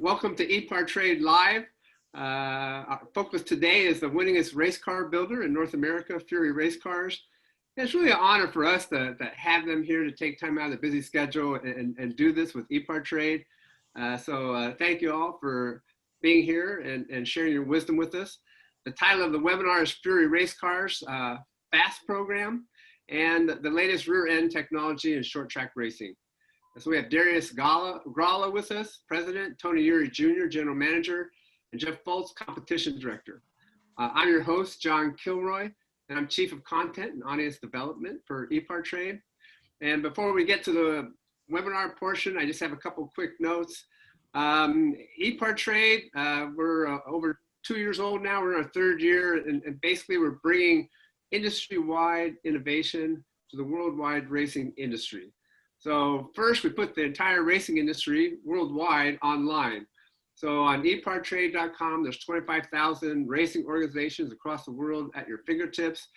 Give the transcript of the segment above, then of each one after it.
Welcome to EPARTRADE Live. Our focus today is the winningest race car builder in North America, Fury Race Cars. And it's really an honor for us to have them here to take time out of the busy schedule and do this with EPARTRADE. So thank you all for being here and sharing your wisdom with us. The title of the webinar is Fury Race Cars F.A.S.T program and the latest rear end technology in short track racing. So we have Darius Grala with us, President, Tony Eury Jr, General Manager, and Jeff Fultz, Competition Director. I'm your host, John Kilroy, and I'm Chief of Content and Audience Development for EPARTRADE. And before we get to the webinar portion, I just have a couple quick notes. EPARTRADE, we're over 2 years old now. We're in our third year, and basically we're bringing industry-wide innovation to the worldwide racing industry. So first, we put the entire racing industry worldwide online. So on epartrade.com, there's 25,000 racing organizations across the world at your fingertips.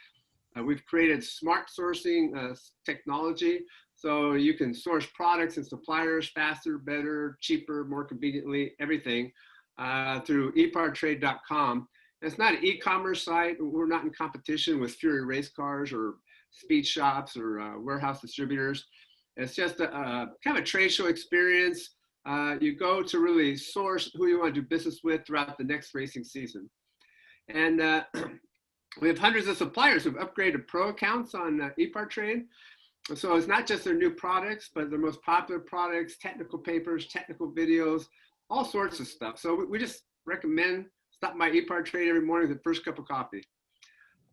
We've created smart sourcing technology, so you can source products and suppliers faster, better, cheaper, more conveniently, everything through epartrade.com. It's not an e-commerce site. We're not in competition with Fury Race Cars or speed shops or warehouse distributors. It's just a kind of a trade show experience. You go to really source who you want to do business with throughout the next racing season. And we have hundreds of suppliers who've upgraded pro accounts on EPARTRADE. So it's not just their new products, but their most popular products, technical papers, technical videos, all sorts of stuff. So we just recommend stop by EPARTRADE every morning with the first cup of coffee.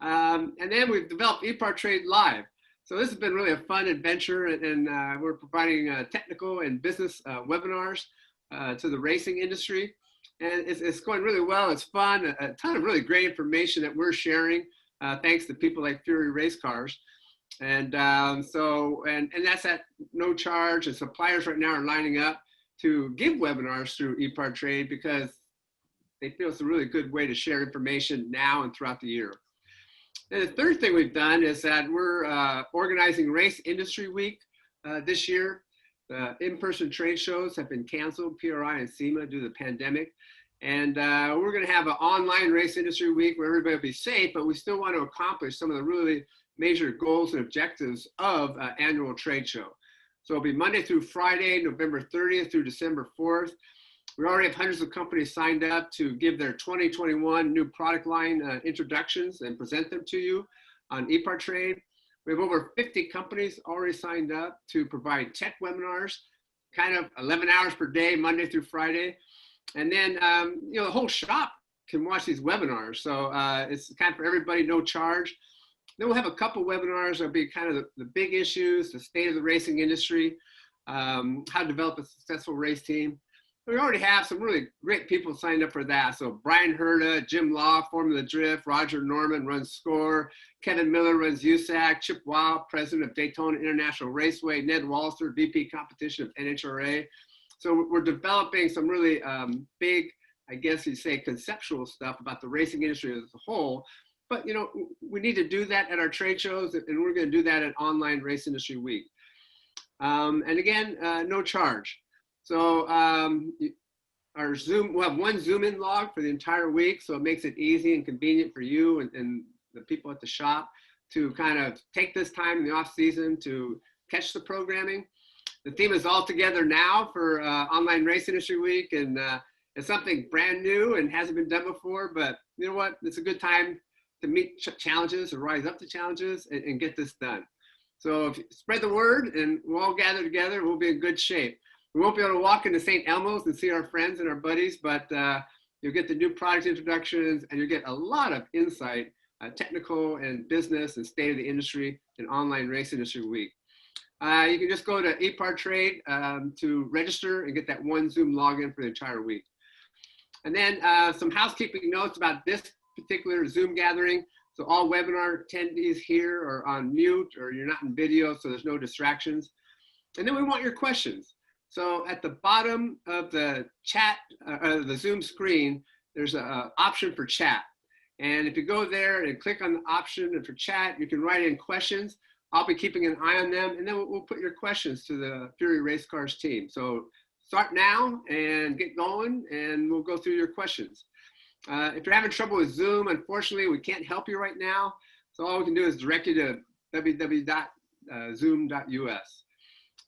And then we've developed EPARTRADE Live. So this has been really a fun adventure, and we're providing technical and business webinars to the racing industry. And it's going really well. It's fun, a ton of really great information that we're sharing thanks to people like Fury Race Cars. And that's at no charge. And suppliers right now are lining up to give webinars through EPARTRADE because they feel it's a really good way to share information now and throughout the year. And the third thing we've done is that we're organizing Race Industry Week this year. The in-person trade shows have been canceled, PRI and SEMA, due to the pandemic. And we're going to have an online Race Industry Week where everybody will be safe, but we still want to accomplish some of the really major goals and objectives of an annual trade show. So it'll be Monday through Friday, November 30th through December 4th. We already have hundreds of companies signed up to give their 2021 new product line introductions and present them to you on EPARTRADE. We have over 50 companies already signed up to provide tech webinars, kind of 11 hours per day, Monday through Friday. And then, the whole shop can watch these webinars. So it's kind of for everybody, no charge. Then we'll have a couple webinars that'll be kind of the big issues, the state of the racing industry, how to develop a successful race team. We already have some really great people signed up for that. So Brian Herda, Jim Law, Formula Drift, Roger Norman runs SCORE, Kevin Miller runs USAC, Chip Wow, President of Daytona International Raceway, Ned Walser, VP Competition of NHRA. So we're developing some really big, I guess you'd say, conceptual stuff about the racing industry as a whole. But, we need to do that at our trade shows, and we're going to do that at Online Race Industry Week. And again, no charge. So our Zoom, we'll have one Zoom in log for the entire week, so it makes it easy and convenient for you and the people at the shop to kind of take this time in the off season to catch the programming. The theme is all together now for Online Race Industry Week, and it's something brand new and hasn't been done before, but you know what? It's a good time to meet challenges or rise up to challenges and get this done. So if you spread the word and we'll all gather together, we'll be in good shape. We won't be able to walk into St. Elmo's and see our friends and our buddies, but you'll get the new product introductions and you'll get a lot of insight, technical and business and state of the industry in Online Race Industry Week. You can just go to EPARTRADE to register and get that one Zoom login for the entire week. And then some housekeeping notes about this particular Zoom gathering. So all webinar attendees here are on mute or you're not in video, so there's no distractions. And then we want your questions. So at the bottom of the chat, the Zoom screen, there's an option for chat. And if you go there and click on the option for chat, you can write in questions. I'll be keeping an eye on them, and then we'll put your questions to the Fury Race Cars team. So start now and get going, and we'll go through your questions. If you're having trouble with Zoom, unfortunately, we can't help you right now. So all we can do is direct you to www.zoom.us.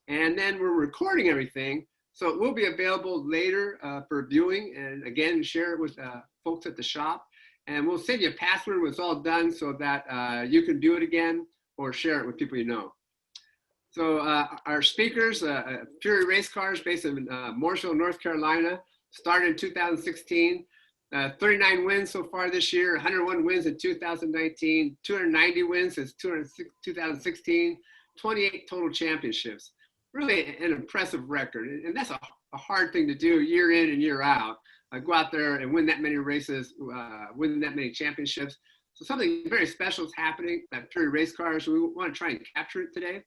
And then we're recording everything, so it will be available later for viewing, and again, share it with folks at the shop. And we'll send you a password when it's all done so that you can do it again or share it with people you know. So our speakers, Fury Race Cars, based in Mooresville, North Carolina, started in 2016. 39 wins so far this year, 101 wins in 2019, 290 wins since 2016, 28 total championships. Really an impressive record. And that's a hard thing to do year in and year out. Go out there and win that many races, win that many championships. So something very special is happening at Fury Race Cars. We want to try and capture it today.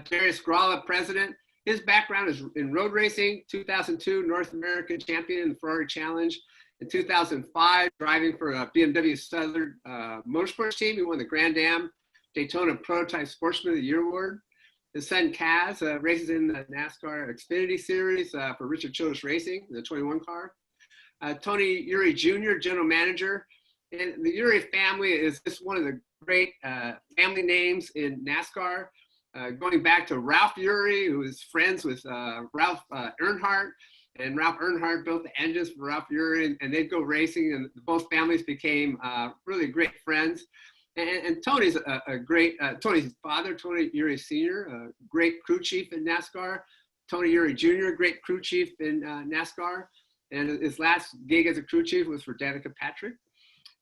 Darius Grala, president. His background is in road racing, 2002 North American champion in the Ferrari Challenge. In 2005, driving for a BMW Southern motorsports team. He won the Grand Am Daytona Prototype Sportsman of the Year Award. His son Kaz races in the NASCAR Xfinity Series for Richard Childress Racing, the 21 car. Tony Eury Jr., general manager. And the Eury family is just one of the great family names in NASCAR, going back to Ralph Eury, who is friends with Ralph Earnhardt. And Ralph Earnhardt built the engines for Ralph Eury, and they'd go racing, and both families became really great friends. And Tony's a great, Tony's father, Tony Eury Sr., a great crew chief in NASCAR. Tony Eury Jr., great crew chief in NASCAR. And his last gig as a crew chief was for Danica Patrick.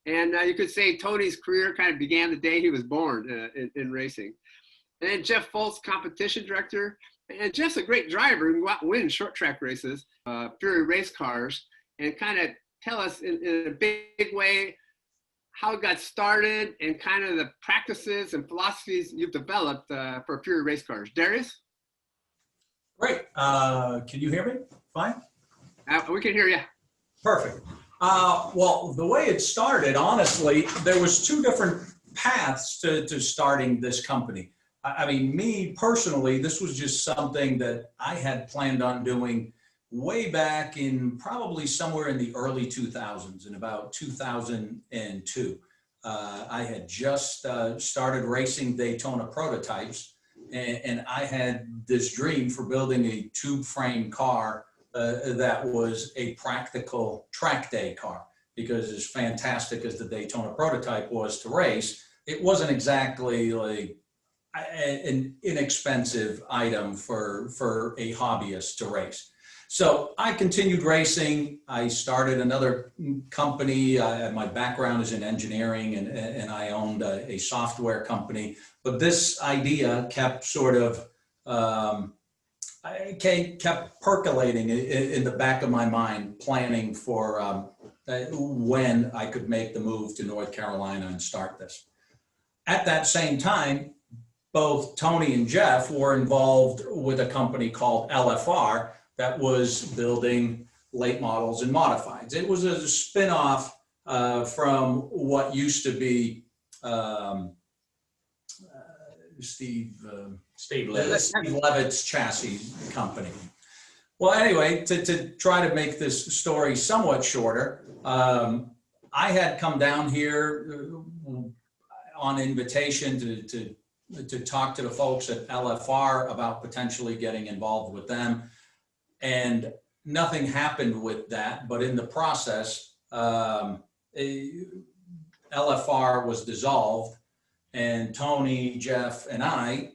And you could say Tony's career kind of began the day he was born in racing. And then Jeff Fultz, competition director. And Jeff's a great driver who can go out and win short track races, Fury Race Cars, and kind of tell us in a big way how it got started and kind of the practices and philosophies you've developed for Fury Race Cars. Darius? Great. Can you hear me? Fine? We can hear you. Perfect. Well, the way it started, honestly, there was two different paths to starting this company. I mean, me personally, this was just something that I had planned on doing way back in probably somewhere in the early 2000s, in about 2002. I had just started racing Daytona prototypes, and I had this dream for building a tube frame car that was a practical track day car, because as fantastic as the Daytona prototype was to race, it wasn't exactly like an inexpensive item for a hobbyist to race. So I continued racing. I started another company. My background is in engineering, and I owned a software company. But this idea kept sort of, kept percolating in the back of my mind, planning for when I could make the move to North Carolina and start this. At that same time, both Tony and Jeff were involved with a company called LFR that was building late models and modifieds. It was a spin-off from what used to be Steve Levitt's chassis company. Well, anyway, to try to make this story somewhat shorter, I had come down here on invitation to talk to the folks at LFR about potentially getting involved with them. And nothing happened with that, but in the process, LFR was dissolved, and Tony, Jeff, and I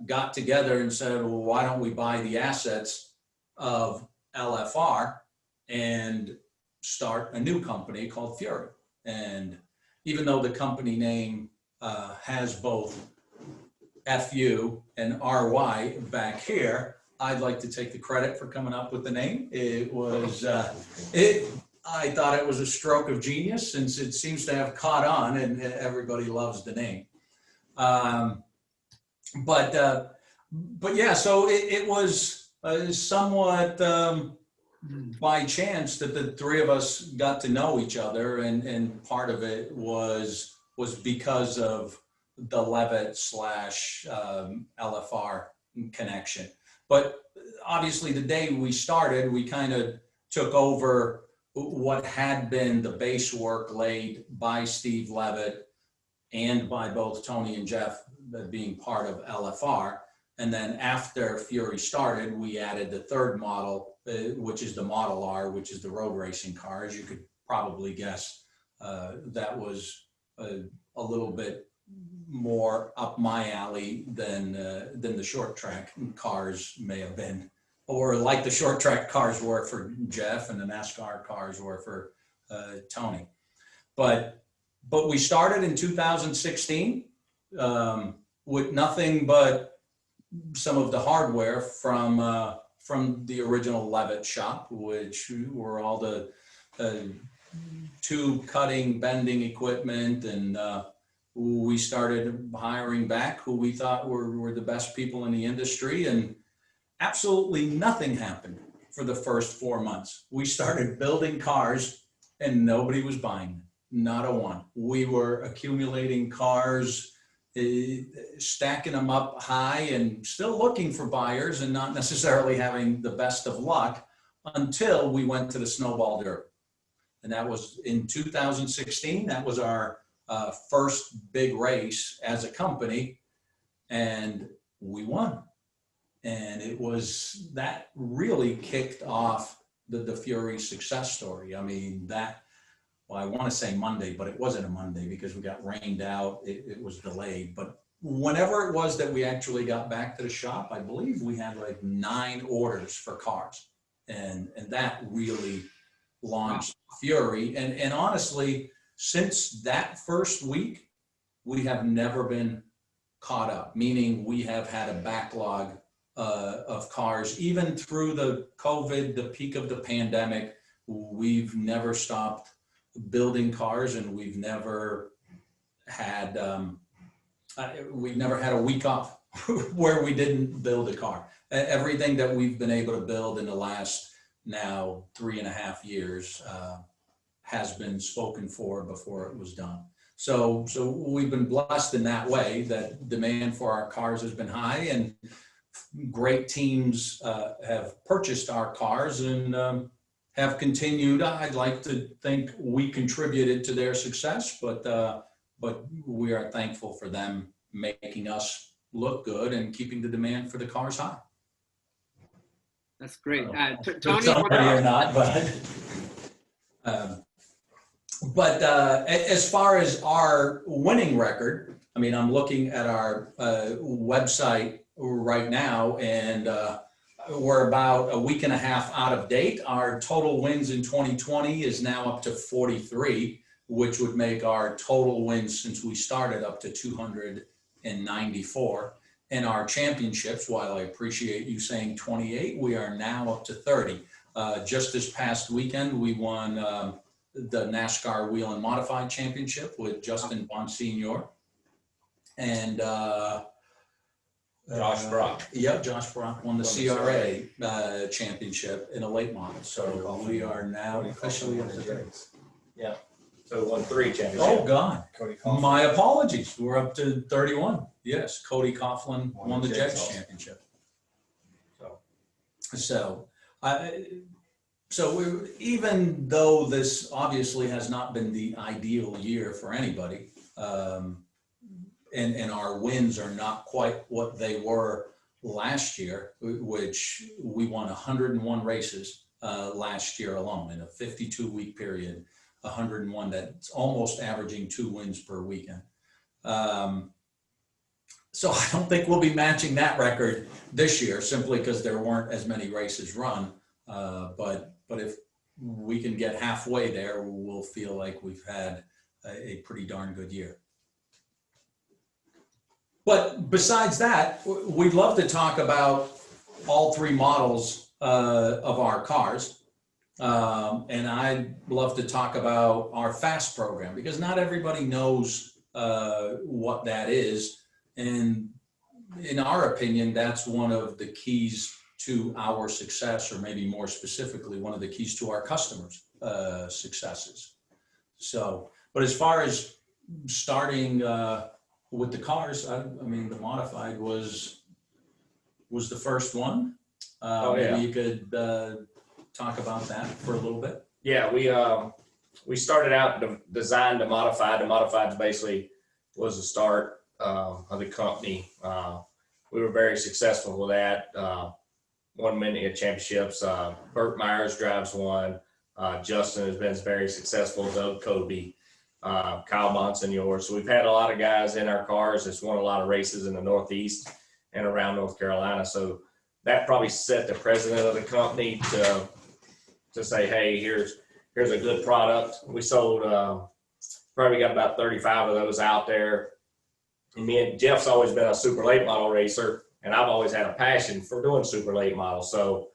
got together and said, well, why don't we buy the assets of LFR and start a new company called Fury. And even though the company name has both FU and RY back here, I'd like to take the credit for coming up with the name. It was, I thought it was a stroke of genius, since it seems to have caught on and everybody loves the name. But yeah, so it was somewhat by chance that the three of us got to know each other, and part of it was because of the Levitt / LFR connection. But obviously the day we started, we kind of took over what had been the base work laid by Steve Levitt and by both Tony and Jeff being part of LFR. And then after Fury started, we added the third model, which is the Model R, which is the road racing car. As you could probably guess, that was a little bit more up my alley than the short track cars may have been, or like the short track cars were for Jeff and the NASCAR cars were for Tony. But we started in 2016 with nothing but some of the hardware from the original Levitt shop, which were all the tube cutting, bending equipment, and we started hiring back who we thought were the best people in the industry, and absolutely nothing happened for the first 4 months. We started building cars and nobody was buying them, not a one. We were accumulating cars, stacking them up high and still looking for buyers and not necessarily having the best of luck until we went to the Snowball Derby. And that was in 2016. That was our first big race as a company, and we won. And it was, that really kicked off the Fury success story. I mean, well, I want to say Monday, but it wasn't a Monday because we got rained out. It was delayed. But whenever it was that we actually got back to the shop, I believe we had like 9 orders for cars. And that really launched Fury. And honestly, since that first week, we have never been caught up, meaning we have had a backlog of cars. Even through the COVID, the peak of the pandemic, we've never stopped building cars, and we've never had a week off where we didn't build a car. Everything that we've been able to build in the last now 3.5 years has been spoken for before it was done. So we've been blessed in that way, that demand for our cars has been high, and great teams have purchased our cars and have continued. I'd like to think we contributed to their success, but we are thankful for them making us look good and keeping the demand for the cars high. That's great. Tony, or not, but as far as our winning record, I mean, I'm looking at our website right now, and we're about a week and a half out of date. Our total wins in 2020 is now up to 43, which would make our total wins since we started up to 294. And our championships, while I appreciate you saying 28, we are now up to 30. Just this past weekend, we won the NASCAR Wheel and Modified Championship with Justin Bonsignor. And Josh Brock. Yep, Josh Brock won the CRA championship in a late model. So we are now officially up to 30. Yeah. So we won 3 championships. Oh, God. Cody Coughlin. My apologies. We're up to 31. Yes, Cody Coughlin won the Jets championship. So even though this obviously has not been the ideal year for anybody, and our wins are not quite what they were last year, which we won 101 races last year alone in a 52-week period, 101, that's almost averaging 2 wins per weekend. So I don't think we'll be matching that record this year simply because there weren't as many races run. But if we can get halfway there, we'll feel like we've had a pretty darn good year. But besides that, we'd love to talk about all 3 models of our cars. And I'd love to talk about our F.A.S.T program, because not everybody knows what that is. And in our opinion, that's one of the keys to our success, or maybe more specifically, one of the keys to our customers' successes. So, but as far as starting with the cars, I mean, the modified was the first one. Maybe you could talk about that for a little bit. Yeah, we started out design to modified. The modified basically was the start of the company. We were very successful with that. Won many championships. Burt Myers drives one. Justin has been very successful. Doug Kobe, Kyle Bonsignor. So we've had a lot of guys in our cars that's won a lot of races in the Northeast and around North Carolina. So that probably set the president of the company to say, hey, here's a good product. We sold, probably got about 35 of those out there. And me and Jeff's always been a super late model racer, and I've always had a passion for doing super late models. So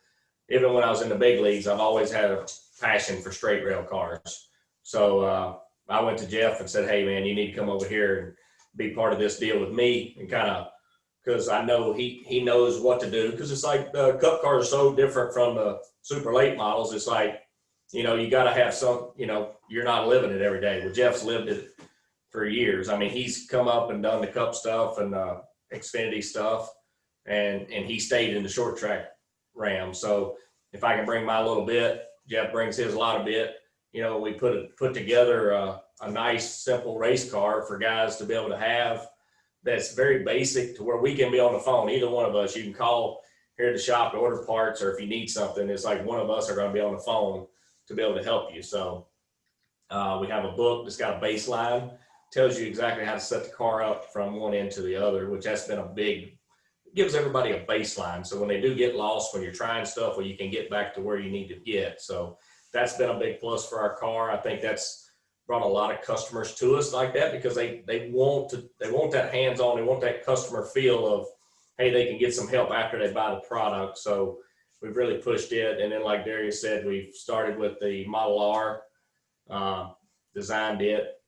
even when I was in the big leagues, I've always had a passion for straight rail cars. So I went to Jeff and said, hey man, you need to come over here and be part of this deal with me, and kind of, because I know he knows what to do, because it's like the cup cars are so different from the super late models. It's like, you know, you got to have some, you know, you're not living it every day. Well, Jeff's lived it for years. I mean, he's come up and done the cup stuff and Xfinity stuff, and he stayed in the short track Ram. So if I can bring my little bit, Jeff brings his a lot of bit. You know, we put together a nice, simple race car for guys to be able to have, that's very basic, to where we can be on the phone. Either one of us, you can call here at the shop to order parts, or if you need something, it's like one of us are going to be on the phone to be able to help you. So we have a book that's got a baseline, tells you exactly how to set the car up from one end to the other, which has been a big, gives everybody a baseline. So when they do get lost, when you're trying stuff, well, you can get back to where you need to get. So that's been a big plus for our car. I think that's brought a lot of customers to us like that, because they want that hands-on, they want that customer feel of, hey, they can get some help after they buy the product. So we've really pushed it. And then like Darius said, we've started with the Model R, designed it,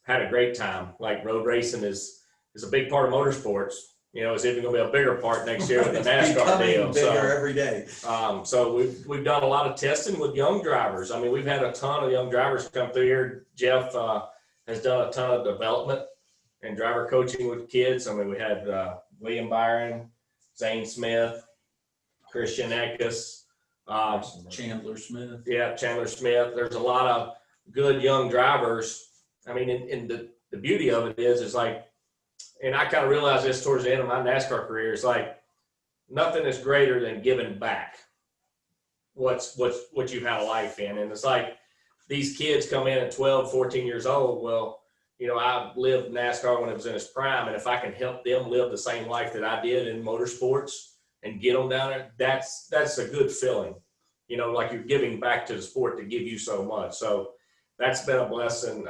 had a great time. Like road racing is a big part of motorsports. You know, it's even going to be a bigger part next year with the NASCAR deal. Bigger every day. So we've done a lot of testing with young drivers. I mean, we've had a ton of young drivers come through here. Jeff has done a ton of development and driver coaching with kids. I mean, we had William Byron, Zane Smith, Christian Eckes, Chandler Smith. Yeah, Chandler Smith. There's a lot of good young drivers. I mean, and the beauty of it is like, and I kind of realized this towards the end of my NASCAR career, it's like nothing is greater than giving back what you've had a life in. And it's like these kids come in at 12, 14 years old. Well, you know, I lived NASCAR when it was in its prime, and if I can help them live the same life that I did in motorsports and get them down there, that's a good feeling. You know, like you're giving back to the sport to give you so much. So that's been a blessing.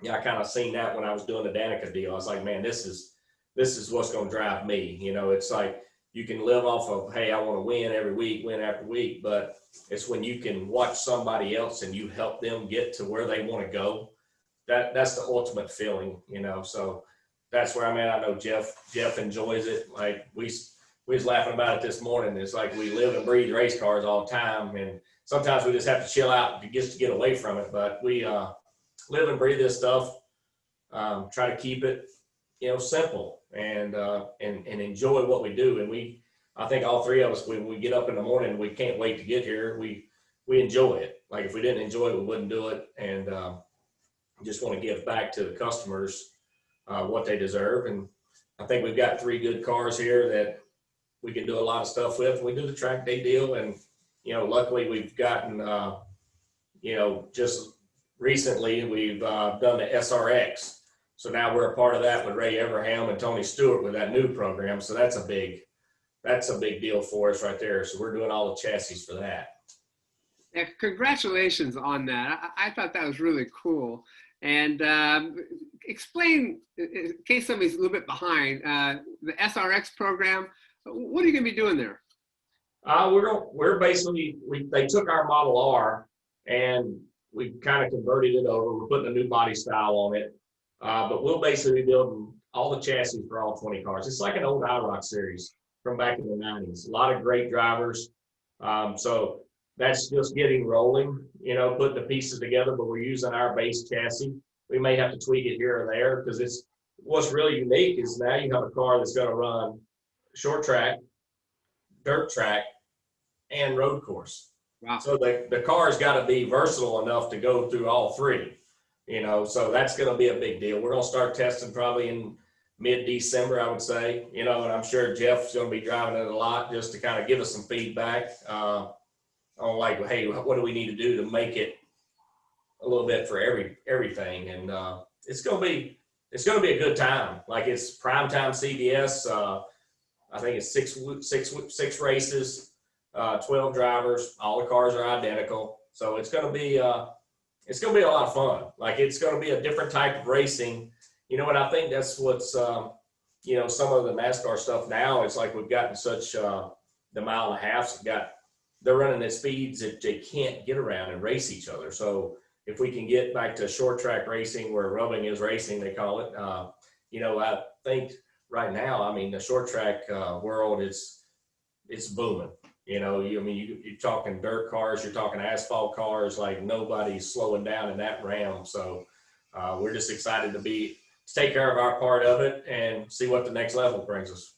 Yeah, I kind of seen that when I was doing the Danica deal. I was like, man, this is what's going to drive me. You know, it's like you can live off of, hey, I want to win every week, win after week, but it's when you can watch somebody else and you help them get to where they want to go. That's the ultimate feeling, you know. So that's where I'm at. I know Jeff enjoys it. Like we was laughing about it this morning. It's like we live and breathe race cars all the time, and sometimes we just have to chill out to get away from it. But we live and breathe this stuff. Try to keep it, you know, simple and enjoy what we do. And I think all three of us, when we get up in the morning, we can't wait to get here. We enjoy it. Like if we didn't enjoy it, we wouldn't do it. And just want to give back to the customers what they deserve. And I think we've got 3 good cars here that we can do a lot of stuff with. We do the track day deal, and you know, luckily we've gotten, you know, just recently we've done the SRX. So now we're a part of that with Ray Everham and Tony Stewart with that new program. So that's a big deal for us right there. So we're doing all the chassis for that. Yeah, congratulations on that. I thought that was really cool. And explain, in case somebody's a little bit behind, the SRX program. What are you going to be doing there? We're basically, they took our Model R and we kind of converted it over. We're putting a new body style on it. But we'll basically be building all the chassis for all 20 cars. It's like an old IROC series from back in the 90s. A lot of great drivers. So that's just getting rolling, you know, putting the pieces together, but we're using our base chassis. We may have to tweak it here or there, because what's really unique is now you have a car that's going to run short track, dirt track, and road course. Wow. So the car's got to be versatile enough to go through all three, you know, so that's going to be a big deal. We're going to start testing probably in mid-December, I would say, you know, and I'm sure Jeff's going to be driving it a lot just to kind of give us some feedback on like, hey, what do we need to do to make it a little bit for everything. And it's going to be a good time. Like, it's primetime CBS. I think it's six races, 12 drivers. All the cars are identical. So it's going to be a lot of fun. Like, it's going to be a different type of racing. You know, and I think that's what's, you know, some of the NASCAR stuff now, it's like we've gotten such the mile and a half, they're running at speeds that they can't get around and race each other. So if we can get back to short track racing where rubbing is racing, they call it, you know, I think right now, I mean, the short track world it's booming. You know, you're talking dirt cars, you're talking asphalt cars, like nobody's slowing down in that realm. So we're just excited to take care of our part of it and see what the next level brings us.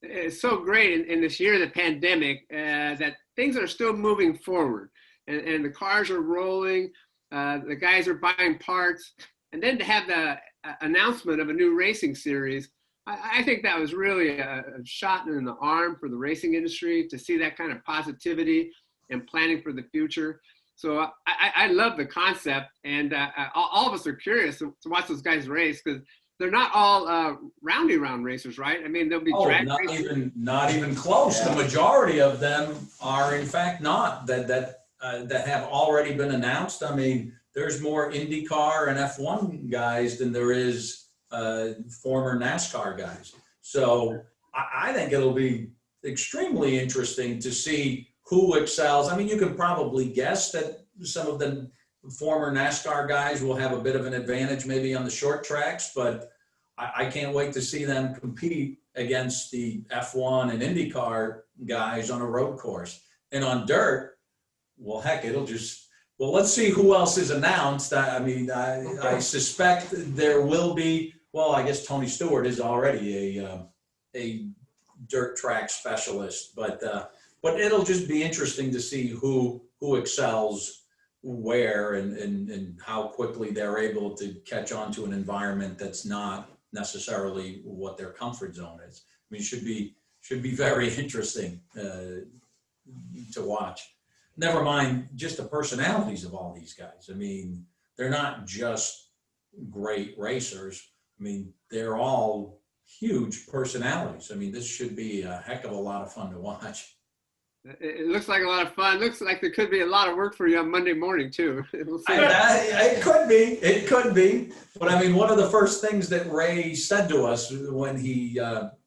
It's so great in this year of the pandemic that things are still moving forward, and the cars are rolling, the guys are buying parts, and then to have the announcement of a new racing series, I think that was really a shot in the arm for the racing industry to see that kind of positivity and planning for the future. So I love the concept, and all of us are curious to watch those guys race, because they're not all roundy round racers, right? I mean, they'll be drag racers. Not even close. Yeah. The majority of them are, in fact, not that have already been announced. I mean, there's more IndyCar and F1 guys than there is former NASCAR guys. So I think it'll be extremely interesting to see who excels. I mean, you can probably guess that some of the former NASCAR guys will have a bit of an advantage maybe on the short tracks, but I can't wait to see them compete against the F1 and IndyCar guys on a road course. And on dirt, well, heck, let's see who else is announced. I mean, I suspect there will be, well, I guess Tony Stewart is already a dirt track specialist, but it'll just be interesting to see who excels where and how quickly they're able to catch on to an environment that's not necessarily what their comfort zone is. I mean, should be very interesting to watch. Never mind just the personalities of all these guys. I mean, they're not just great racers. I mean, they're all huge personalities. I mean, this should be a heck of a lot of fun to watch. It looks like a lot of fun. Looks like there could be a lot of work for you on Monday morning too. We'll see. It could be. But I mean, one of the first things that Ray said to us when he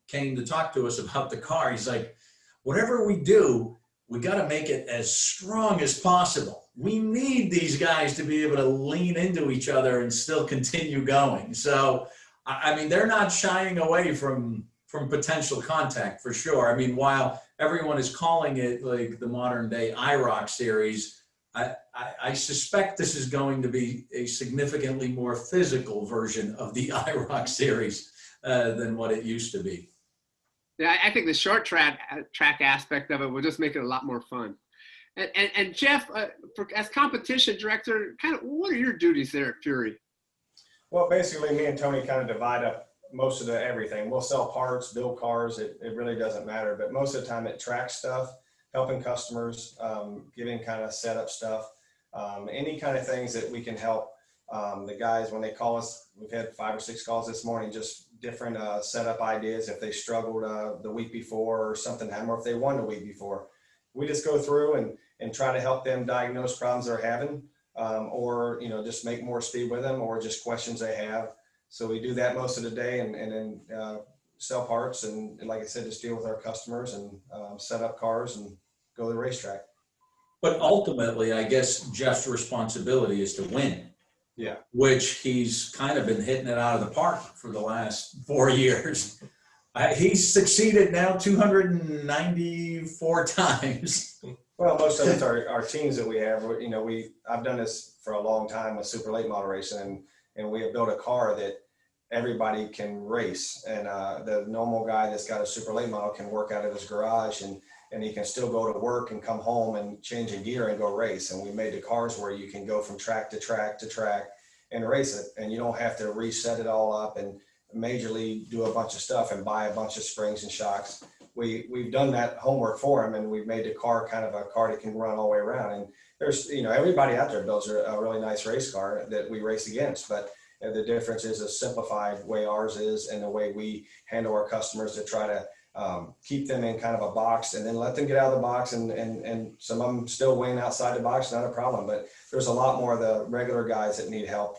came to talk to us about the car, he's like, whatever we do, we got to make it as strong as possible. We need these guys to be able to lean into each other and still continue going. So, I mean, they're not shying away from potential contact for sure. I mean, while everyone is calling it like the modern day IROC series, I suspect this is going to be a significantly more physical version of the IROC series than what it used to be. Yeah, I think the short track aspect of it will just make it a lot more fun. And Jeff, as competition director, kind of what are your duties there at Fury? Well, basically, me and Tony kind of divide up most of everything. We'll sell parts, build cars. It really doesn't matter. But most of the time, it tracks stuff, helping customers, giving kind of setup stuff, any kind of things that we can help the guys when they call us. We've had 5 or 6 calls this morning, just different setup ideas. If they struggled the week before or something happened, or if they won the week before, we just go through and try to help them diagnose problems they're having, or just make more speed with them, or just questions they have. So we do that most of the day, and then sell parts, and like I said, just deal with our customers and set up cars and go to the racetrack. But ultimately, I guess Jeff's responsibility is to win. Yeah. Which he's kind of been hitting it out of the park for the last 4 years. He's succeeded now 294 times. Well, most of it's our teams that we have. I've done this for a long time with super late model racing, and we have built a car that everybody can race. And the normal guy that's got a super late model can work out of his garage, and he can still go to work and come home and change a gear and go race. And we made the cars where you can go from track to track to track and race it. And you don't have to reset it all up and majorly do a bunch of stuff and buy a bunch of springs and shocks. We've done that homework for him, and we've made the car kind of a car that can run all the way around. And there's, everybody out there builds a really nice race car that we race against, but the difference is a simplified way ours is, and the way we handle our customers to try to keep them in kind of a box and then let them get out of the box, and some of them still win outside the box, not a problem. But there's a lot more of the regular guys that need help,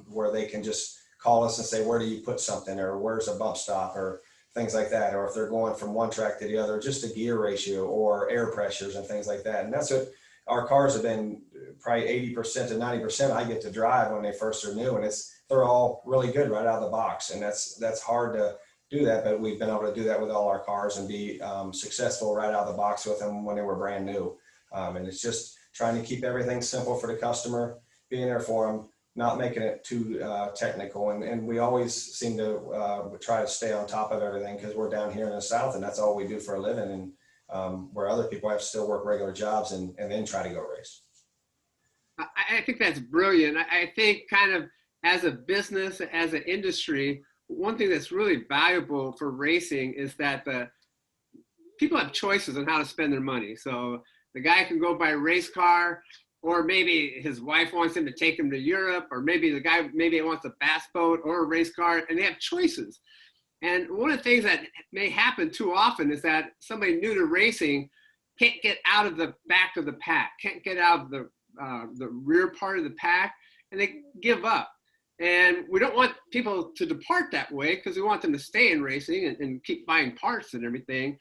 where they can just call us and say, where do you put something, or where's a bump stop, or things like that. Or if they're going from one track to the other, just a gear ratio or air pressures and things like that. And that's what our cars have been, probably 80% to 90% I get to drive when they first are new, and they're all really good right out of the box. And that's hard to do that, but we've been able to do that with all our cars and be successful right out of the box with them when they were brand new. And it's just trying to keep everything simple for the customer, being there for them, not making it too technical. And we always seem to try to stay on top of everything, because we're down here in the South and that's all we do for a living. And where other people have to still work regular jobs and then try to go race. I think that's brilliant. I think kind of as a business, as an industry, one thing that's really valuable for racing is that people have choices on how to spend their money. So the guy can go buy a race car, or maybe his wife wants him to take him to Europe, or maybe the guy maybe wants a bass boat or a race car, and they have choices. And one of the things that may happen too often is that somebody new to racing can't get out of the back of the pack, can't get out of the rear part of the pack, and they give up. And we don't want people to depart that way, because we want them to stay in racing and keep buying parts and everything.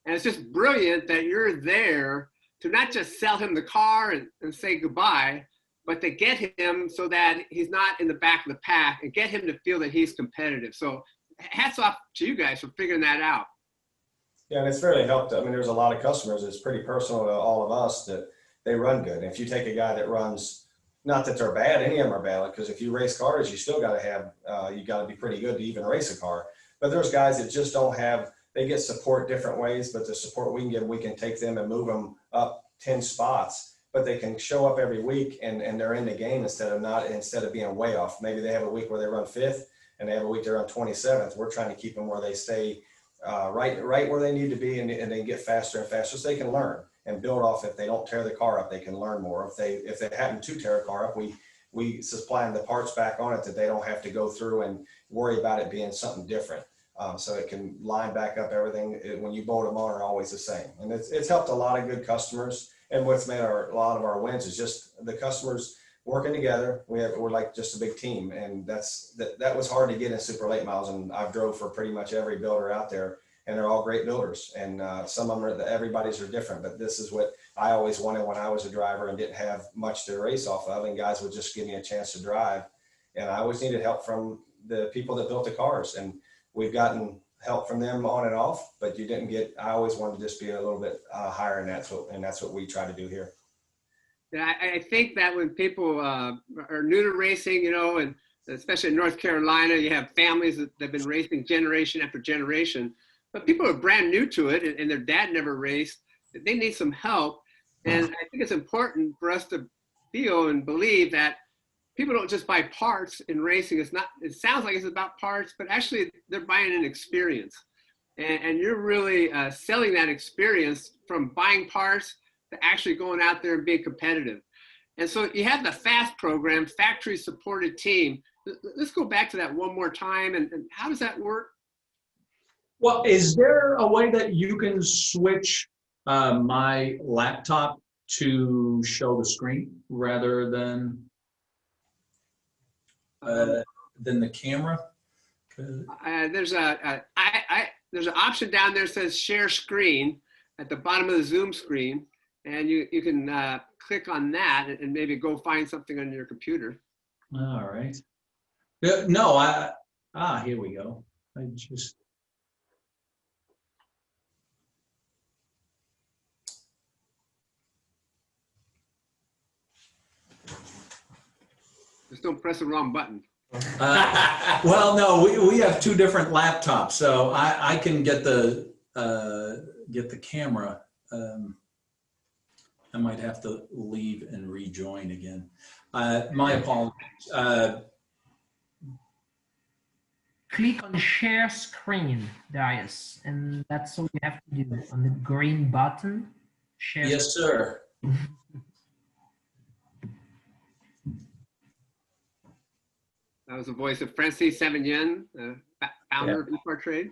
And it's just brilliant that you're there to not just sell him the car and say goodbye, but to get him so that he's not in the back of the pack and get him to feel that he's competitive. So hats off to you guys for figuring that out. Yeah, and it's really helped. I mean, there's a lot of customers, it's pretty personal to all of us, that they run good. And if you take a guy that runs, not that they're bad, any of them are bad, because if you race cars, you still got to have, you got to be pretty good to even race a car. But there's guys that just don't have, they get support different ways, but the support we can give, we can take them and move them up 10 spots, but they can show up every week and they're in the game instead of being way off. Maybe they have a week where they run 5th and they have a week they're on 27th. We're trying to keep them where they stay right where they need to be, and they get faster and faster so they can learn and build off. If they don't tear the car up, they can learn more. If they happen to tear a car up, we supply them the parts back on it that they don't have to go through and worry about it being something different. So it can line back up everything. When you bolt them on, are always the same. And it's helped a lot of good customers. And what's made a lot of our wins is just the customers working together. We're like just a big team, and that was hard to get in super late models. And I've drove for pretty much every builder out there, and they're all great builders. And some of them everybody's are different, but this is what I always wanted when I was a driver and didn't have much to race off of, and guys would just give me a chance to drive. And I always needed help from the people that built the cars, and we've gotten help from them on and off, but I always wanted to just be a little bit higher, and that's what we try to do here. Yeah, I think that when people are new to racing, and especially in North Carolina, you have families that have been racing generation after generation, but people are brand new to it and their dad never raced. They need some help. And I think it's important for us to feel and believe that people don't just buy parts in racing. It sounds like it's about parts, but actually they're buying an experience. And you're really selling that experience from buying parts to actually going out there and being competitive. And so you have the F.A.S.T program, factory supported team. Let's go back to that one more time. And how does that work? Well, is there a way that you can switch my laptop to show the screen rather than the camera? There's an option down there that says share screen at the bottom of the Zoom screen, and you can click on that and maybe go find something on your computer. All right. No, here we go. Just don't press the wrong button. Well, no, we have two different laptops, so I can get the camera. I might have to leave and rejoin again. My apologies. Click on share screen, Darius, and that's all you have to do on the green button. Share. Yes, sir. That was the voice of Francis Sevenyen, founder of EPARTRADE.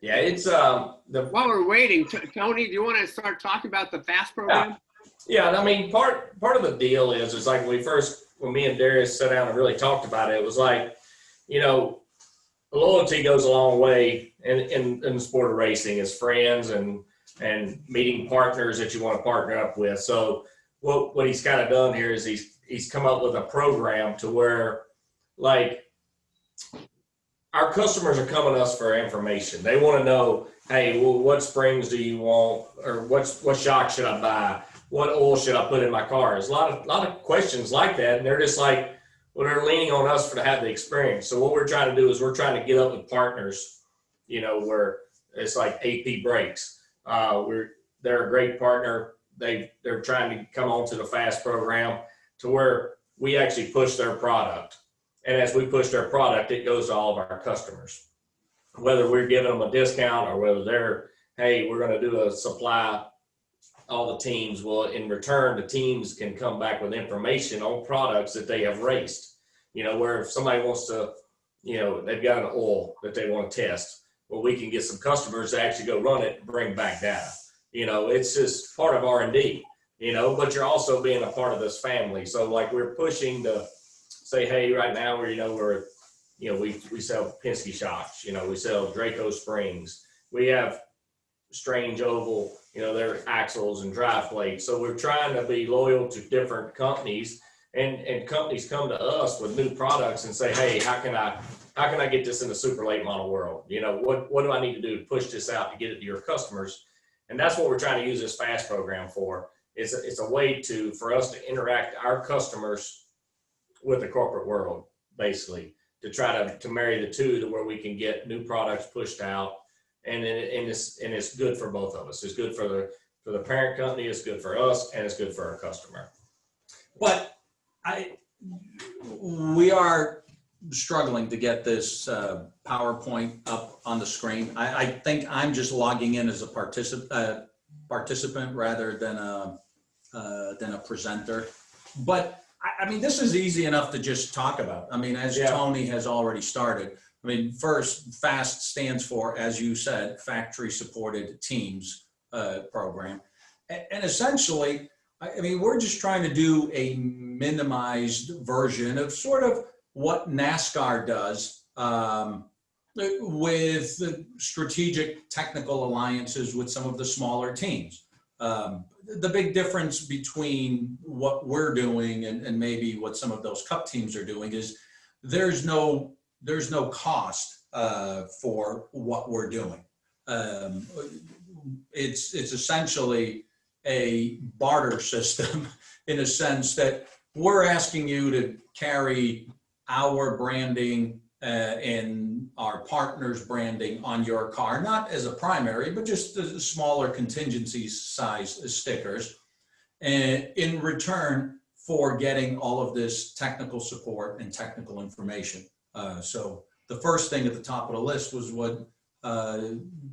Yeah, it's While we're waiting, Tony, do you want to start talking about the FAST program? Yeah, I mean, part of the deal is like when me and Darius sat down and really talked about it, it was like, you know, loyalty goes a long way in the sport of racing as friends and meeting partners that you want to partner up with. So what he's kind of done here is he's come up with a program to where, like, our customers are coming to us for information. They want to know, hey, well, what springs do you want, or what shock should I buy? What oil should I put in my car? There's a lot of questions like that, and they're just like, well, they're leaning on us to have the experience. So what we're trying to do is we're trying to get up with partners, you know, where it's like AP Brakes. They're a great partner. They're trying to come on to the FAST program to where we actually push their product. And as we push their product, it goes to all of our customers. Whether we're giving them a discount or whether they're, hey, we're going to do a supply all the teams. Well, in return, the teams can come back with information on products that they have raced. You know, where if somebody wants to, you know, they've got an oil that they want to test, well, we can get some customers to actually go run it and bring back data. You know, it's just part of R&D, you know, but you're also being a part of this family. So like we're pushing to say, hey, right now we sell Penske shocks, you know, we sell Draco springs. We have Strange Oval, you know, their axles and drive plates. So we're trying to be loyal to different companies, and companies come to us with new products and say, hey, how can I get this in the super late model world? You know, what do I need to do to push this out to get it to your customers? And that's what we're trying to use this FAST program for. It's a way for us to interact our customers with the corporate world, basically, to try to marry the two to where we can get new products pushed out. And it's good for both of us. It's good for the parent company, it's good for us, and it's good for our customer. But we are struggling to get this PowerPoint up on the screen. I think I'm just logging in as a participant rather than a presenter. But I mean, this is easy enough to just talk about. I mean, as Tony has already started. I mean, first, FAST stands for, as you said, Factory Supported Teams program. And essentially, I mean, we're just trying to do a minimized version of sort of what NASCAR does with the strategic technical alliances with some of the smaller teams. The big difference between what we're doing and maybe what some of those cup teams are doing is there's no cost for what we're doing. It's essentially a barter system in a sense that we're asking you to carry our branding and our partners' branding on your car, not as a primary, but just the smaller contingency size stickers, and in return for getting all of this technical support and technical information. So the first thing at the top of the list was what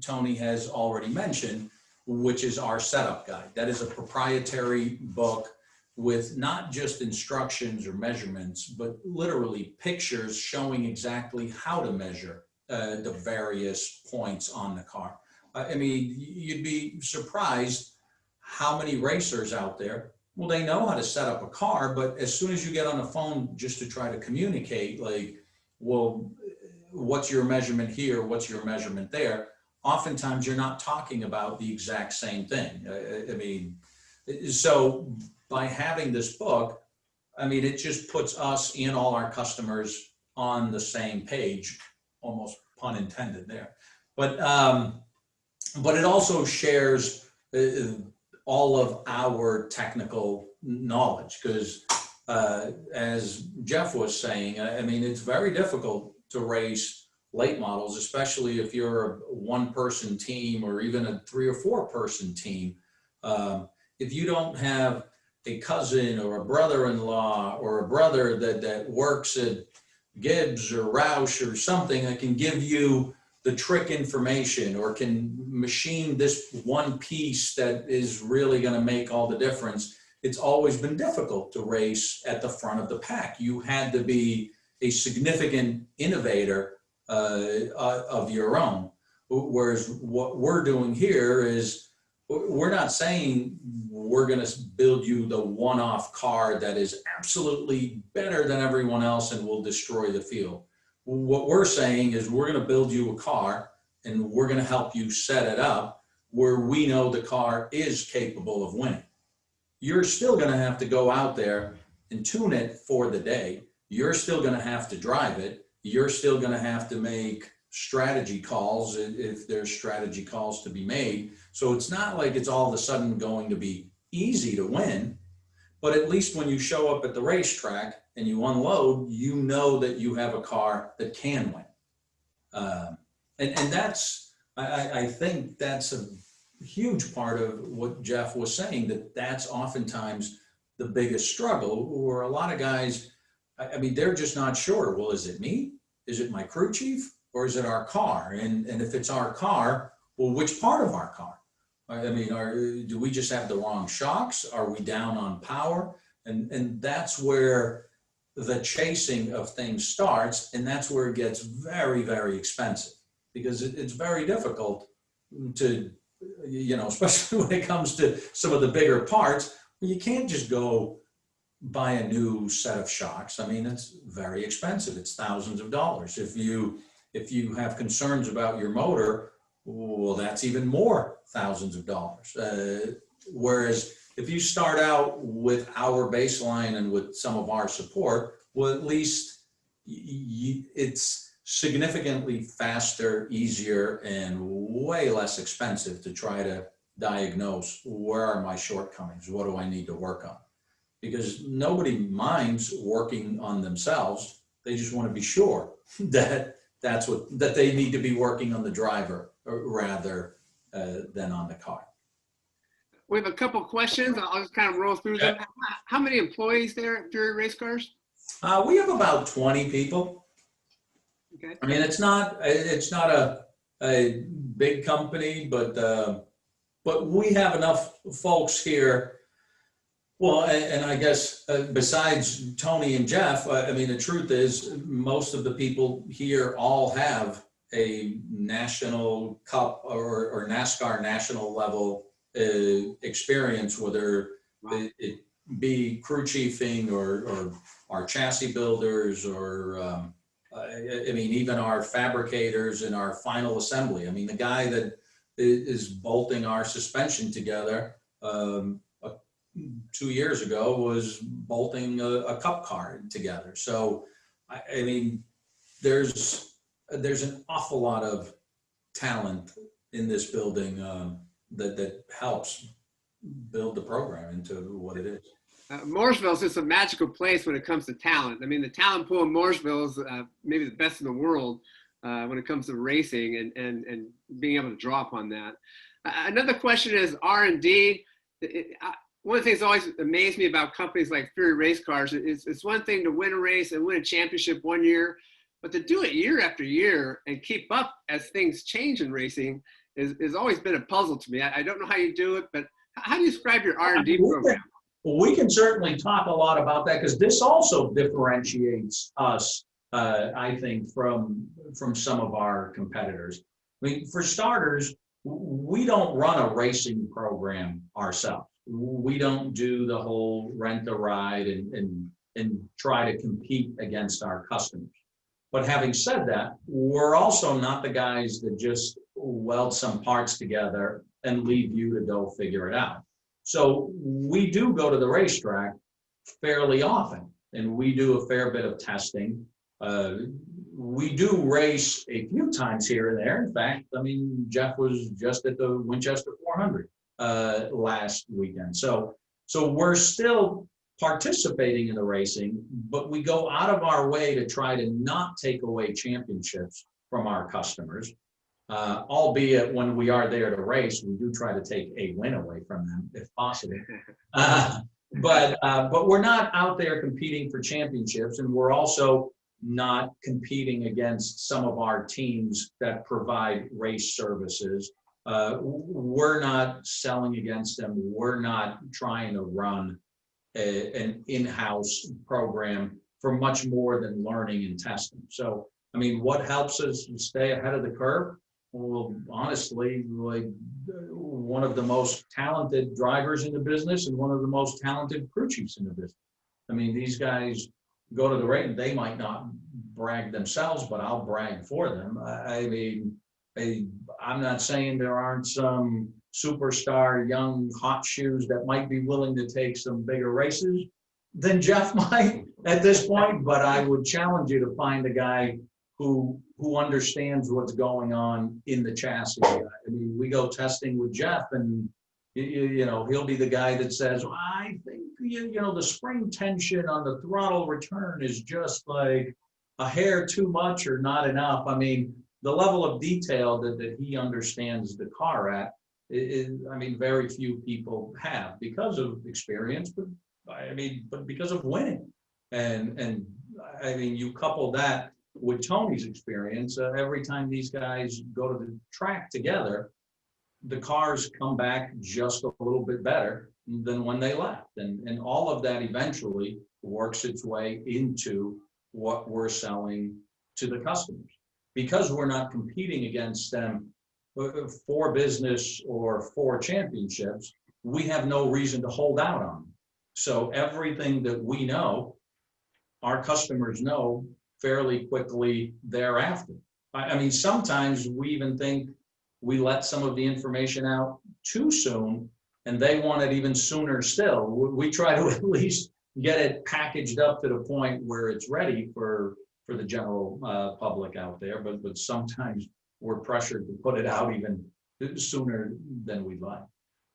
Tony has already mentioned, which is our setup guide. That is a proprietary book with not just instructions or measurements, but literally pictures showing exactly how to measure the various points on the car. I mean, you'd be surprised how many racers out there, well, they know how to set up a car, but as soon as you get on the phone just to try to communicate, like, well, what's your measurement here? What's your measurement there? Oftentimes you're not talking about the exact same thing. I mean, so by having this book, I mean, it just puts us and all our customers on the same page, almost pun intended there. But it also shares all of our technical knowledge, because as Jeff was saying, I mean, it's very difficult to race late models, especially if you're a one-person team or even a 3 or 4 person team. If you don't have a cousin or a brother-in-law or a brother that works at Gibbs or Roush or something that can give you the trick information or can machine this one piece that is really going to make all the difference, it's always been difficult to race at the front of the pack. You had to be a significant innovator of your own. Whereas what we're doing here is we're not saying we're going to build you the one-off car that is absolutely better than everyone else and will destroy the field. What we're saying is we're going to build you a car and we're going to help you set it up where we know the car is capable of winning. You're still going to have to go out there and tune it for the day. You're still going to have to drive it. You're still going to have to make strategy calls if there's strategy calls to be made. So it's not like it's all of a sudden going to be easy to win, but at least when you show up at the racetrack and you unload, you know that you have a car that can win. And that's, I think that's a huge part of what Jeff was saying, that's oftentimes the biggest struggle, where a lot of guys, I mean, they're just not sure. Well, is it me? Is it my crew chief? Or is it our car? And if it's our car, well, which part of our car? I mean, do we just have the wrong shocks? Are we down on power? And that's where the chasing of things starts. And that's where it gets very, very expensive, because it's very difficult to, you know, especially when it comes to some of the bigger parts, you can't just go buy a new set of shocks. I mean, it's very expensive. It's thousands of dollars. If you have concerns about your motor, well, that's even more thousands of dollars. Whereas if you start out with our baseline and with some of our support, well, at least it's significantly faster, easier, and way less expensive to try to diagnose where are my shortcomings, what do I need to work on? Because nobody minds working on themselves. They just want to be sure that they need to be working on the driver rather than on the car. We have a couple questions. I'll just kind of roll through them. How many employees there at Fury Race Cars? We have about 20 people. Okay. I mean, it's not a big company, but we have enough folks here. Well, and I guess besides Tony and Jeff, I mean, the truth is most of the people here all have a national cup or NASCAR national level experience, whether it be crew chiefing or our chassis builders or, I mean, even our fabricators in our final assembly. I mean, the guy that is bolting our suspension together 2 years ago was bolting a cup car together. So, I mean, there's an awful lot of talent in this building that helps build the program into what it is. Mooresville is just a magical place when it comes to talent. I mean, the talent pool in Mooresville is maybe the best in the world when it comes to racing and being able to draw upon that. Another question is R&D. One of the things that always amazed me about companies like Fury Race Cars is it's one thing to win a race and win a championship one year, but to do it year after year and keep up as things change in racing is always been a puzzle to me. I don't know how you do it, but how do you describe your R&D program? Well, we can certainly talk a lot about that, because this also differentiates us, I think, from some of our competitors. I mean, for starters, we don't run a racing program ourselves. We don't do the whole rent a ride and try to compete against our customers. But having said that, we're also not the guys that just weld some parts together and leave you to go figure it out. So we do go to the racetrack fairly often, and we do a fair bit of testing. We do race a few times here and there. In fact, I mean, Jeff was just at the Winchester 400 last weekend. So we're still participating in the racing, but we go out of our way to try to not take away championships from our customers. Albeit when we are there to race, we do try to take a win away from them if possible. But we're not out there competing for championships, and we're also not competing against some of our teams that provide race services. We're not selling against them. We're not trying to run an in-house program for much more than learning and testing. So, I mean, what helps us stay ahead of the curve? Well, honestly, like one of the most talented drivers in the business and one of the most talented crew chiefs in the business. I mean, these guys go to the race, and they might not brag themselves, but I'll brag for them. I mean, I'm not saying there aren't some superstar young hot shoes that might be willing to take some bigger races than Jeff might at this point, but I would challenge you to find a guy who understands what's going on in the chassis. I mean, we go testing with Jeff, and you know, he'll be the guy that says, well, I think you know the spring tension on the throttle return is just like a hair too much or not enough. I mean, the level of detail that he understands the car at is, I mean, very few people have because of experience, but I mean, but because of winning. And I mean, you couple that with Tony's experience, every time these guys go to the track together, the cars come back just a little bit better than when they left. And all of that eventually works its way into what we're selling to the customers. Because we're not competing against them for business or for championships, we have no reason to hold out on them. So everything that we know, our customers know fairly quickly thereafter. I mean, sometimes we even think we let some of the information out too soon, and they want it even sooner still. We try to at least get it packaged up to the point where it's ready for the general public out there, but sometimes we're pressured to put it out even sooner than we'd like.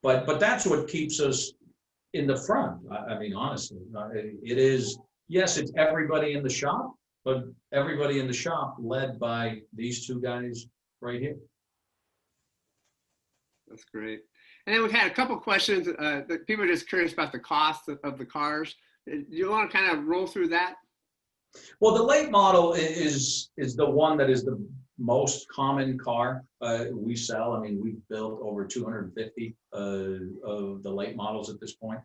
But that's what keeps us in the front. I mean, honestly, it is, yes, it's everybody in the shop, but everybody in the shop led by these two guys right here. That's great. And then we've had a couple questions that people are just curious about the cost of the cars. Do you want to kind of roll through that? Well, the late model is the one that is the most common car we sell. I mean, we've built over 250 of the late models at this point.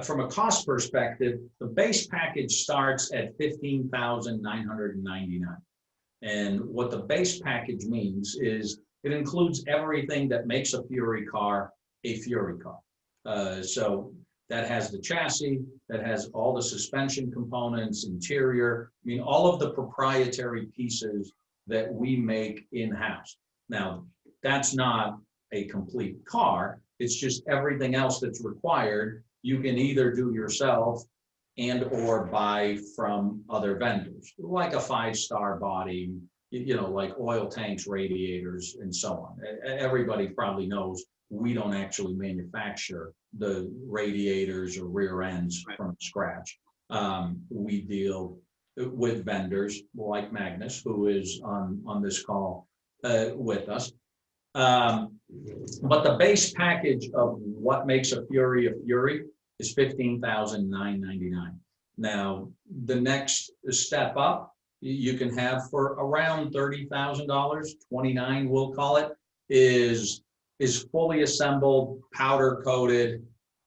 From a cost perspective, the base package starts at $15,999. And what the base package means is it includes everything that makes a Fury car a Fury car. So that has the chassis, that has all the suspension components, interior, I mean, all of the proprietary pieces that we make in-house. Now, that's not a complete car. It's just everything else that's required. You can either do yourself and or buy from other vendors, like a 5-star body, you know, like oil tanks, radiators, and so on. Everybody probably knows we don't actually manufacture the radiators or rear ends from scratch. We deal with vendors like Magnus, who is on this call with us. But the base package of what makes a Fury is $15,999. Now, the next step up you can have for around $30,000, $29,000 we'll call it, is fully assembled, powder coated,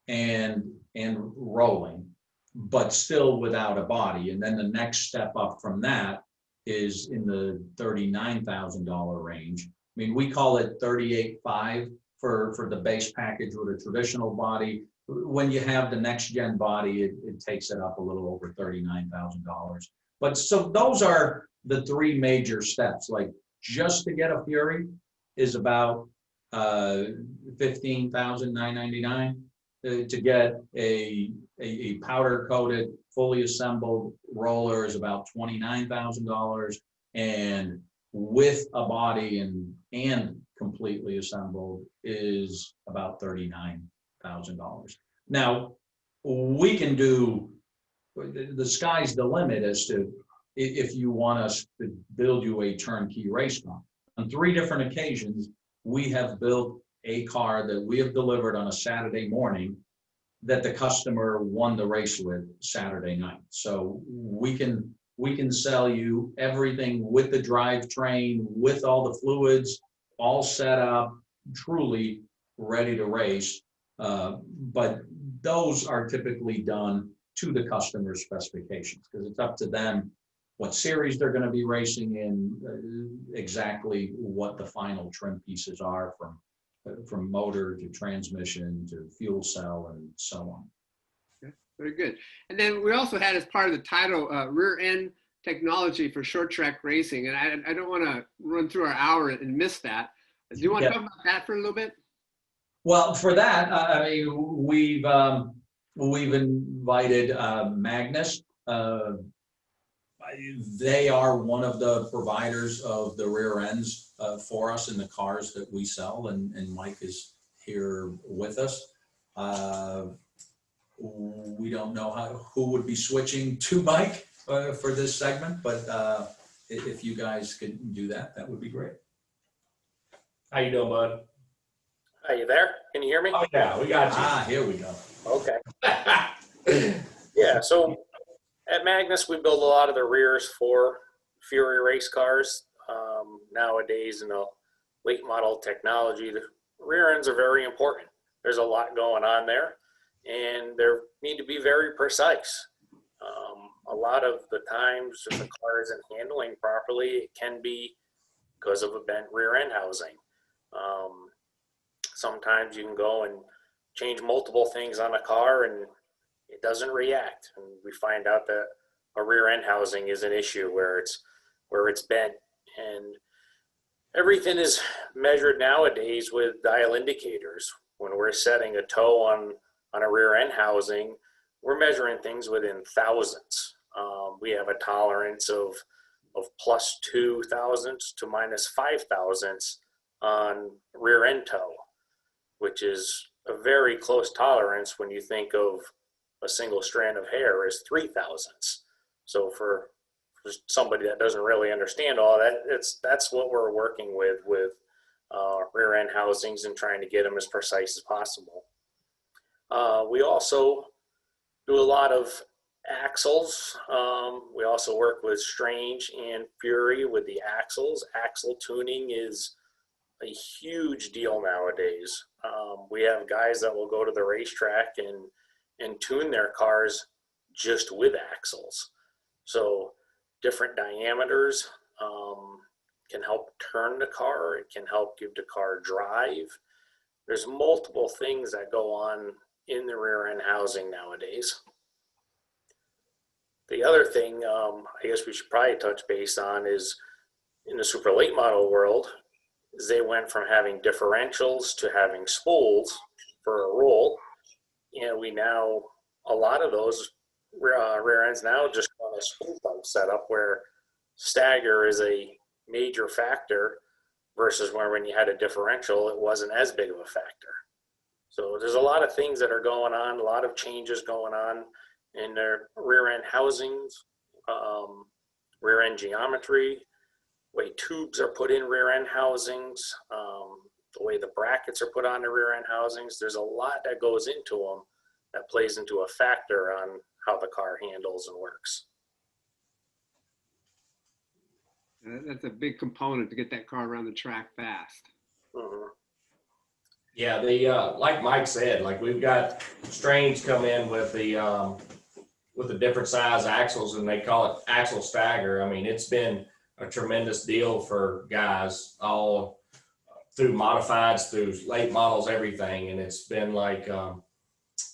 and rolling, but still without a body. And then the next step up from that is in the $39,000 range. I mean, we call it $38,500 for the base package with a traditional body. When you have the next gen body, it takes it up a little over $39,000. But so those are the three major steps. Like just to get a Fury is about $15,999. To get a powder coated, fully assembled roller is about $29,000, and with a body and completely assembled is about $39,000. Now, we can do, the sky's the limit as to if you want us to build you a turnkey race car. On 3 different occasions, we have built a car that we have delivered on a Saturday morning that the customer won the race with Saturday night. So we can sell you everything with the drivetrain, with all the fluids, all set up, truly ready to race. But those are typically done to the customer's specifications, because it's up to them what series they're going to be racing in, exactly what the final trim pieces are, from motor to transmission to fuel cell and so on. Okay, very good. And then we also had, as part of the title, rear end technology for short track racing. And I don't want to run through our hour and miss that. Do you want to talk about that for a little bit? Well, for that, I mean, we've invited Magnus. They are one of the providers of the rear ends for us in the cars that we sell, and Mike is here with us. We don't know who would be switching to Mike for this segment, but if you guys could do that, that would be great. How you doing, bud? Are you there? Can you hear me? Oh yeah, we got you. Here we go. Okay. Yeah, so at Magnus, we build a lot of the rears for Fury race cars. Nowadays, in the late model technology, the rear ends are very important. There's a lot going on there, and they need to be very precise. A lot of the times, if the car isn't handling properly, it can be because of a bent rear end housing. Sometimes you can go and change multiple things on a car and it doesn't react, and we find out that a rear end housing is an issue where it's bent. And everything is measured nowadays with dial indicators. When we're setting a toe on a rear end housing, we're measuring things within thousandths. We have a tolerance of +2 thousandths to -5 thousandths on rear end toe, which is a very close tolerance when you think of a single strand of hair is 3 thousandths. So for somebody that doesn't really understand all that, that's what we're working with rear end housings and trying to get them as precise as possible. We also do a lot of axles. We also work with Strange and Fury with the axles. Axle tuning is a huge deal nowadays. We have guys that will go to the racetrack and tune their cars just with axles. So different diameters can help turn the car. It can help give the car drive. There's multiple things that go on in the rear end housing nowadays. The other thing I guess we should probably touch base on is in the super late model world, is they went from having differentials to having spools for a roll. And we now, a lot of those rear ends now just on a spool type setup where stagger is a major factor versus when you had a differential, it wasn't as big of a factor. So there's a lot of things that are going on, a lot of changes going on in their rear end housings, rear end geometry, way tubes are put in rear end housings, the way the brackets are put on the rear end housings. There's a lot that goes into them that plays into a factor on how the car handles and works. That's a big component to get that car around the track fast. Mm-hmm. Yeah, like Mike said, like we've got Strange come in with the different size axles, and they call it axle stagger. I mean, it's been a tremendous deal for guys all through modifieds, through late models, everything. And it's been like,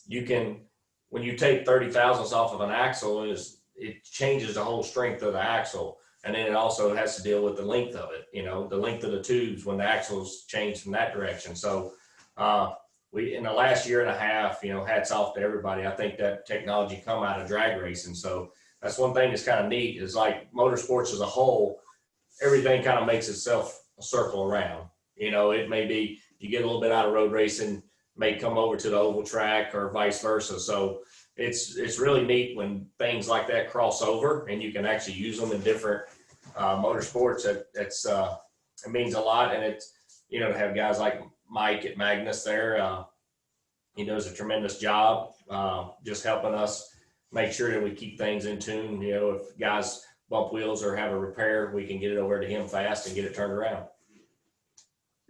you can, when you take 30 thousandths off of an axle, it changes the whole strength of the axle. And then it also has to deal with the length of it, you know, the length of the tubes when the axles change from that direction. So we, in the last year and a half, you know, hats off to everybody. I think that technology come out of drag racing. So that's one thing that's kind of neat is like motorsports as a whole, everything kind of makes itself a circle around. You know, it may be, you get a little bit out of road racing, may come over to the oval track or vice versa. So it's really neat when things like that cross over and you can actually use them in different motorsports. It means a lot, and it's, you know, to have guys like Mike at Magnus there. He does a tremendous job just helping us make sure that we keep things in tune. You know, if guys bump wheels or have a repair, we can get it over to him fast and get it turned around.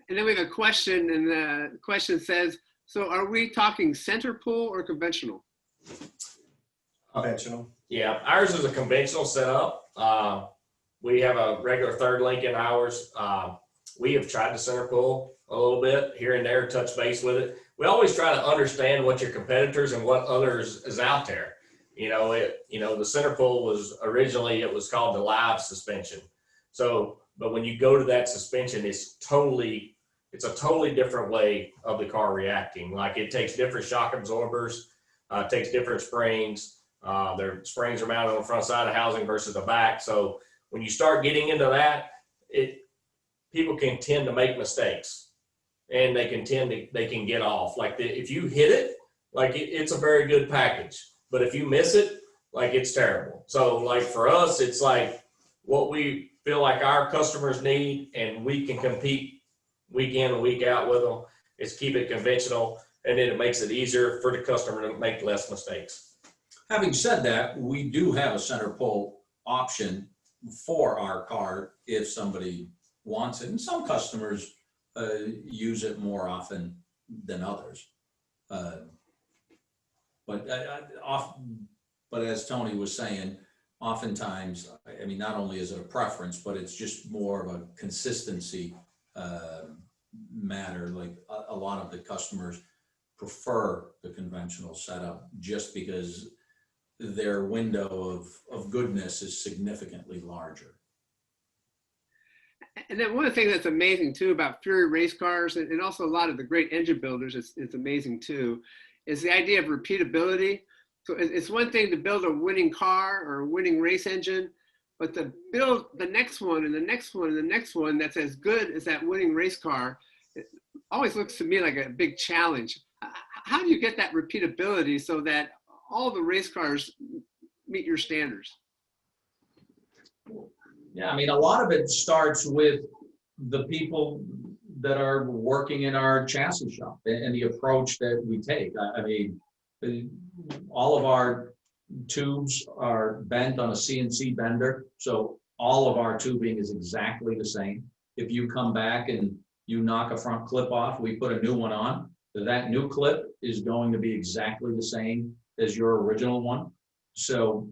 And then we have a question, and the question says, so are we talking center pull or conventional? Conventional. Yeah, ours is a conventional setup. We have a regular third link in ours. We have tried to center pull a little bit here and there, touch base with it. We always try to understand what your competitors and what others is out there. You know, the center pull was originally, it was called the live suspension. So, but when you go to that suspension, it's a totally different way of the car reacting. Like, it takes different shock absorbers, takes different springs. Their springs are mounted on the front side of the housing versus the back. So when you start getting into that, people can tend to make mistakes, and they can get off. Like, if you hit it, like it's a very good package, but if you miss it, like, it's terrible. So like for us, it's like what we feel like our customers need, and we can compete week in and week out with them, is keep it conventional, and then it makes it easier for the customer to make less mistakes. Having said that, we do have a center pull option for our car if somebody wants it, and some customers use it more often than others. But as Tony was saying, oftentimes, I mean, not only is it a preference, but it's just more of a consistency matter. Like, a lot of the customers prefer the conventional setup just because their window of goodness is significantly larger. And then one of the things that's amazing too about Fury race cars, and also a lot of the great engine builders, it's amazing too, is the idea of repeatability. So it's one thing to build a winning car or a winning race engine, but to build the next one and the next one and the next one that's as good as that winning race car, it always looks to me like a big challenge. How do you get that repeatability so that all the race cars meet your standards? Yeah, I mean, a lot of it starts with the people that are working in our chassis shop and the approach that we take. I mean, all of our tubes are bent on a CNC bender, so all of our tubing is exactly the same. If you come back and you knock a front clip off, we put a new one on. That new clip is going to be exactly the same as your original one. So,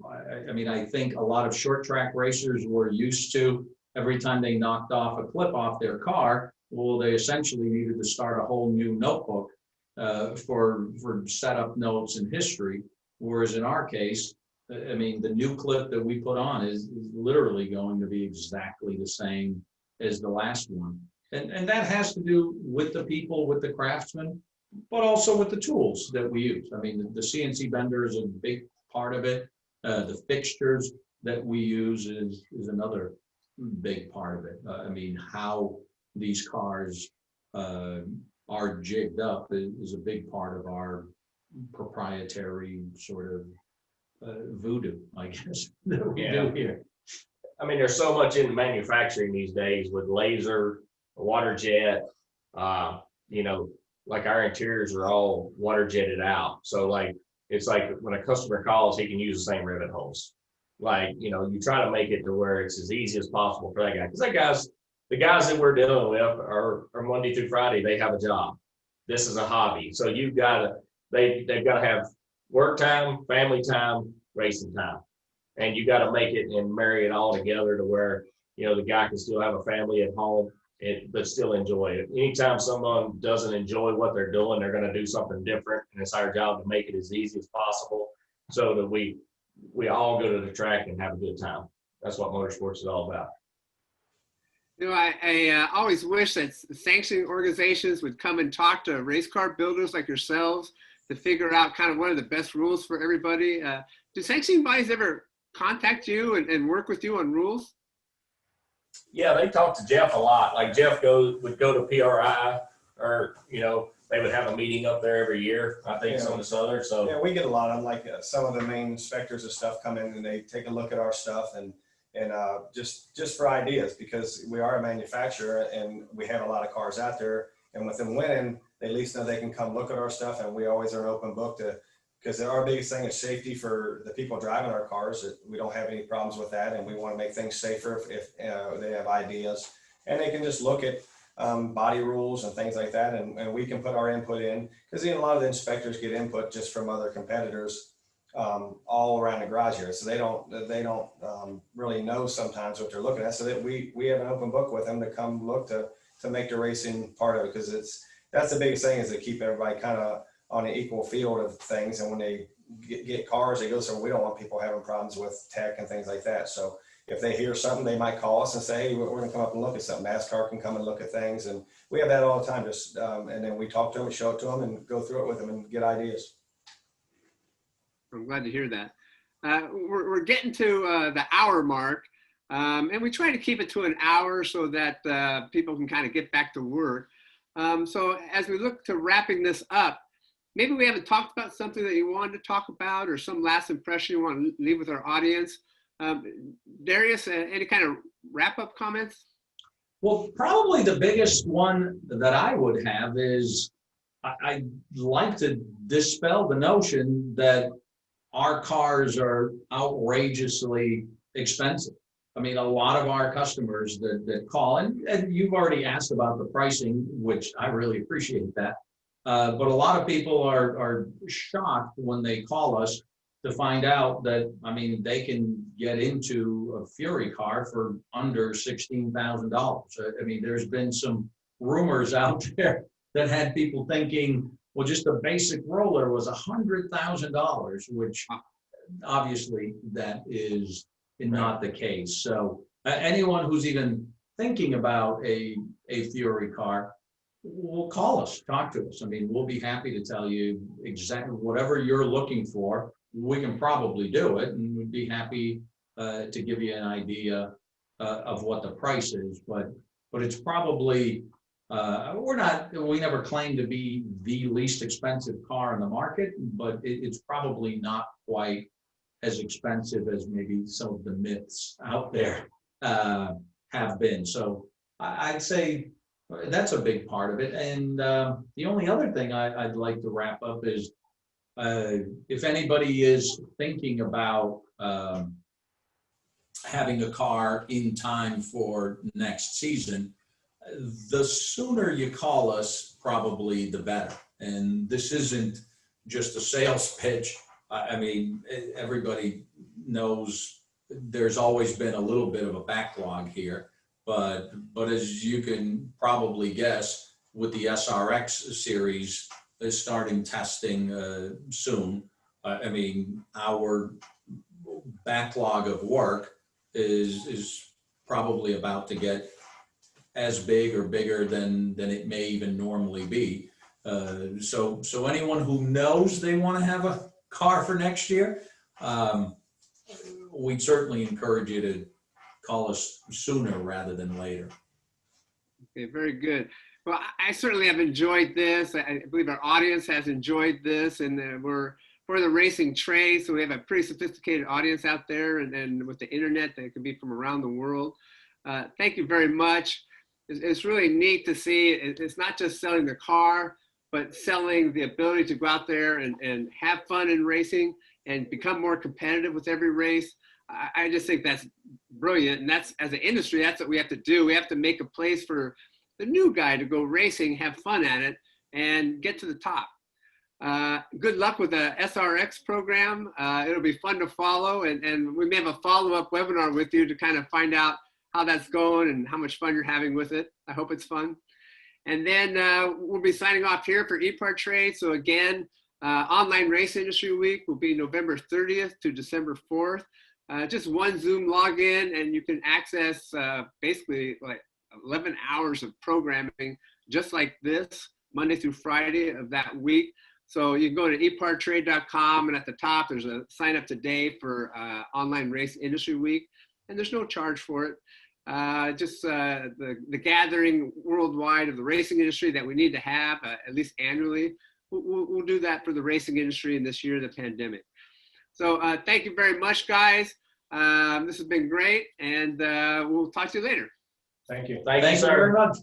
I mean, I think a lot of short track racers were used to, every time they knocked off a clip off their car, well, they essentially needed to start a whole new notebook for setup notes and history. Whereas in our case, I mean, the new clip that we put on is literally going to be exactly the same as the last one. And that has to do with the people, with the craftsmen, but also with the tools that we use. I mean, the CNC bender is a big part of it. The fixtures that we use is another big part of it. I mean, how these cars are jigged up is a big part of our proprietary sort of voodoo, I guess, that we do here. I mean, there's so much in manufacturing these days with laser, water jet, you know, like our interiors are all water jetted out. So like, it's like when a customer calls, he can use the same rivet holes. Like, you know, you try to make it to where it's as easy as possible for that guy. Because the guys that we're dealing with are Monday through Friday, they have a job. This is a hobby. So you've got to, they've got to have work time, family time, racing time. And you got to make it and marry it all together to where, you know, the guy can still have a family at home, but still enjoy it. Anytime someone doesn't enjoy what they're doing, they're going to do something different. And it's our job to make it as easy as possible so that we all go to the track and have a good time. That's what motorsports is all about. You know, I always wish that sanctioning organizations would come and talk to race car builders like yourselves to figure out kind of what are the best rules for everybody. Do sanctioning bodies ever contact you and work with you on rules? Yeah, they talk to Jeff a lot. Like Jeff would go to PRI, or, you know, they would have a meeting up there every year, I think, some of this other, so. Yeah, we get a lot of them, like some of the main inspectors of stuff come in and they take a look at our stuff and just for ideas, because we are a manufacturer and we have a lot of cars out there, and with them winning, they at least know they can come look at our stuff, and we always are an open book because our biggest thing is safety for the people driving our cars. That we don't have any problems with that, and we want to make things safer if they have ideas, and they can just look at body rules and things like that, and we can put our input in, because a lot of the inspectors get input just from other competitors all around the garage here, so they don't really know sometimes what they're looking at, so that we have an open book with them to come look to make the racing part of it, because that's the biggest thing, is to keep everybody kind of on an equal field of things, and when they get cars, they go, so we don't want people having problems with tech and things like that. So if they hear something, they might call us and say, hey, we're gonna come up and look at something. NASCAR can come and look at things, and we have that all the time, just and then we talk to them and show it to them and go through it with them and get ideas. I'm glad to hear that. We're getting to the hour mark, and we try to keep it to an hour so that people can kind of get back to work. So as we look to wrapping this up, maybe we haven't talked about something that you wanted to talk about, or some last impression you want to leave with our audience. Darius, any kind of wrap-up comments? Well, probably the biggest one that I would have is I'd like to dispel the notion that our cars are outrageously expensive. I mean, a lot of our customers that call, and you've already asked about the pricing, which I really appreciate that. But a lot of people are shocked when they call us to find out that, I mean, they can get into a Fury car for under $16,000. I mean, there's been some rumors out there that had people thinking, well, just a basic roller was $100,000, which obviously that is not the case. So anyone who's even thinking about a Fury car, will call us, talk to us. I mean, we'll be happy to tell you exactly whatever you're looking for. We can probably do it, and we'd be happy to give you an idea of what the price is. But it's probably we never claim to be the least expensive car in the market, but it's probably not quite as expensive as maybe some of the myths out there have been. So I'd say that's a big part of it. And the only other thing I'd like to wrap up is if anybody is thinking about having a car in time for next season, the sooner you call us, probably the better. And this isn't just a sales pitch. I mean, everybody knows there's always been a little bit of a backlog here. But as you can probably guess, with the SRX series starting testing soon, I mean, our backlog of work is probably about to get as big or bigger than it may even normally be. So anyone who knows they want to have a car for next year, we'd certainly encourage you to call us sooner rather than later. Okay, very good. Well, I certainly have enjoyed this. I believe our audience has enjoyed this, and we're for the racing trade, so we have a pretty sophisticated audience out there, and with the internet, that can be from around the world. Thank you very much. It's really neat to see. It's not just selling the car, but selling the ability to go out there and have fun in racing and become more competitive with every race. I just think that's brilliant. And that's, as an industry, that's what we have to do. We have to make a place for the new guy to go racing, have fun at it, and get to the top. Good luck with the SRX program. It'll be fun to follow, and we may have a follow-up webinar with you to kind of find out how that's going and how much fun you're having with it. I hope it's fun. And then we'll be signing off here for EPARTRADE. So again, Online Race Industry Week will be November 30th to December 4th. Just one Zoom login, and you can access basically like 11 hours of programming just like this, Monday through Friday of that week. So you can go to epartrade.com, and at the top there's a sign up today for Online Race Industry Week, and there's no charge for it. just the gathering worldwide of the racing industry that we need to have at least annually. We'll do that for the racing industry in this year of the pandemic. So thank you very much, guys. This has been great, and we'll talk to you later. Thank you. Thank you, Thank you sir. very much.